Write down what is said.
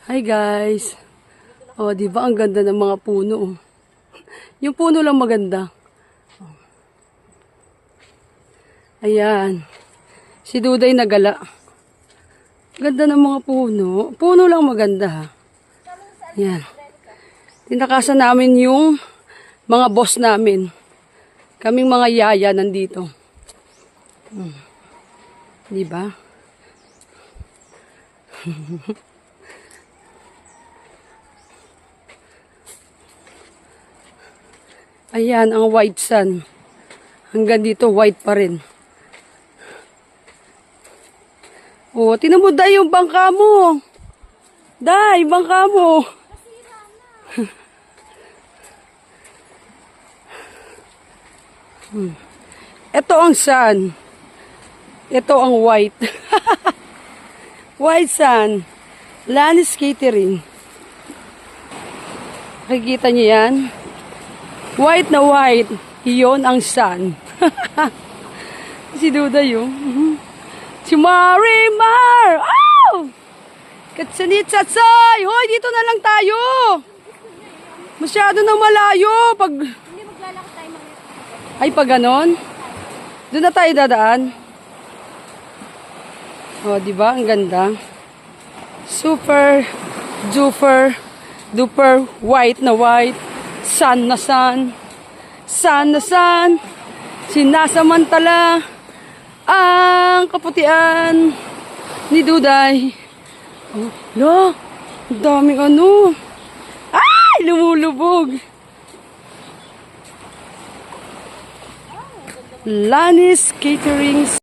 Hi guys. Oh, 'di ba ang ganda ng mga puno? Yung puno lang maganda. Ayan. Si Duday nagala. Ganda ng mga puno. Puno lang maganda ha. Ayan. Tinakasan namin yung mga boss namin. Kaming mga yaya nandito. 'Di ba? Ayan, ang white sun. Hanggang dito, white pa rin. Oh, tinan mo, Day, yung bangka mo. Day, bangka mo. Ito ang sun. Ito ang white. White sun. Lanis Catering. Nakikita niyo yan? White na white. Iyon ang sun. Si Duda yung. Si Marimar! Oh! Katsanit-satsay! Hoy, dito na lang tayo! Masyado na malayo. Pag... Hindi maglalakad tayo mga... Ay, pag ganon? Doon na tayo dadaan. Oh, di ba? Ang ganda. Super, duper, white na white. Sun na sun. Sun na sun. Sinasamantala ang kaputian ni Duday. Oh, lo, ang daming ano. Ay, lumulubog. Lanis Catering.